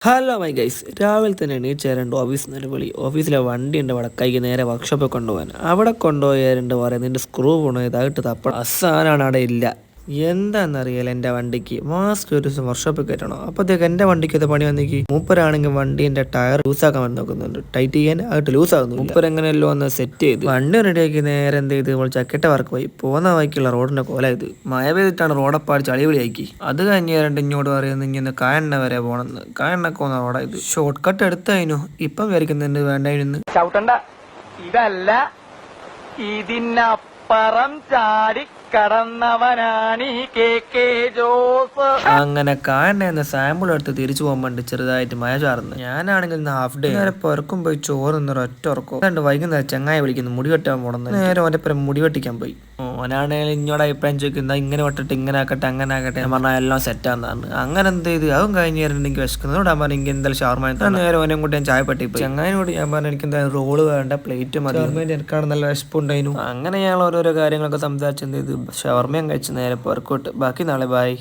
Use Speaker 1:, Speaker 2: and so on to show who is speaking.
Speaker 1: Hello my guys, രാവിലെ തന്നെ എണീച്ചേരണ്ട് ഓഫീസിൽ നിന്ന് വിളി. ഓഫീസിലെ വണ്ടി ഉണ്ട് വടക്കായിക്ക് നേരെ വർക്ക്ഷോപ്പിൽ കൊണ്ടുപോകാൻ. അവിടെ കൊണ്ടുപോയാരുണ്ട് പറയുന്നത് നിന്റെ സ്ക്രൂ പോണതായിട്ട് തപ്പ അസാനാണ് അവിടെ ഇല്ല. എന്താണെന്നറിയാലോ എൻ്റെ വണ്ടിക്ക് മാസ്ക് ഒരു ദിവസം വർക്ക്ഷോപ്പിൽ കയറ്റണം. അപ്പോഴത്തേക്ക് എൻ്റെ വണ്ടിക്ക് അത് പണി വന്നിക്ക്. മൂപ്പരാണെങ്കിൽ വണ്ടീൻ്റെ ടയർ ലൂസാക്കാൻ വേണ്ടി നോക്കുന്നുണ്ട്. ടൈറ്റ് ചെയ്യാൻ ആയിട്ട് ലൂസ് ആകുന്നു. മൂപ്പർ എങ്ങനെയല്ലോ ഒന്ന് സെറ്റ് ചെയ്ത് വണ്ടി റെഡിയാക്കി നേരെ എന്ത് ചെയ്ത് നമ്മൾ ചക്കറ്റ വർക്ക് പോയി. പോകുന്ന വഴിക്കുള്ള റോഡിൻ്റെ കോല ഇത് മഴ പെയ്തിട്ടാണ് റോഡപ്പാട് ചളിവിളിയാക്കി. അത് കഴിഞ്ഞ് രണ്ട് ഇങ്ങോട്ട് പറയുന്നത് ഇങ്ങനെ കായണ്ണ വരെ പോകണമെന്ന്. കായണ്ണൊക്കെ വന്ന റോഡാ ഇത്. ഷോർട്ട് കട്ട് എടുത്തായിരുന്നു. ഇപ്പം വിചാരിക്കുന്നുണ്ട് വേണ്ടായിരുന്നു.
Speaker 2: ചവിട്ടണ്ട, ഇതല്ല ഇതിനപ്പുറം ചാടി കടന്നവനാണ് ഈ കെ ജോസ്.
Speaker 1: അങ്ങനെ കായണ്ണ എന്ന സാമ്പിൾ എടുത്ത് തിരിച്ചു പോകുമ്പോണ്ട് ചെറുതായിട്ട് മഴ ചാർന്ന്. ഞാനാണെങ്കിൽ ഇന്ന് ഹാഫ് ഡേ നേരെ പുറക്കും പോയി ചോറ് നിന്നൊരു ഒറ്റ ഉറക്കും. രണ്ട് വൈകുന്നേരം ചങ്ങായി വിളിക്കുന്നു മുടി വെട്ടാൻ പോണെന്ന്. നേരെ ഓൻ്റെ പേര് മുടി വെട്ടിക്കാൻ പോയി. ഓനാണെങ്കിൽ ഇങ്ങോട്ട് അഭിപ്രായം ചോദിക്കുന്ന ഇങ്ങനെ വെട്ടിട്ട് ഇങ്ങനെ ആക്കട്ടെ അങ്ങനെ ആക്കട്ടെ. ഞാൻ പറഞ്ഞാൽ എല്ലാം സെറ്റാന്നാണ്. അങ്ങനെ എന്ത് ചെയ്ത് അതും കഴിഞ്ഞ് എനിക്ക് വിശക്കുന്നത് ഞാൻ പറഞ്ഞു എനിക്ക് എന്തായാലും ഷവർമ. നേരെ ഓനെ കൂട്ടി ഞാൻ ചായ പട്ടി പോയി. ചങ്ങായിനോട് ഞാൻ പറഞ്ഞു എനിക്ക് എന്തായാലും റോള് വേണ്ട പ്ലേറ്റ് മതി. എനിക്കാണ് നല്ല വിശപ്പുണ്ടായിരുന്നു. അങ്ങനെ ഞങ്ങൾ ഓരോരോ കാര്യങ്ങളൊക്കെ സംസാരിച്ചെന്ത് ചെയ്ത് ഷവർമയും കഴിച്ച് നേരെ പുറക്കോട്ട്. ബാക്കി നാളെ ബായ്.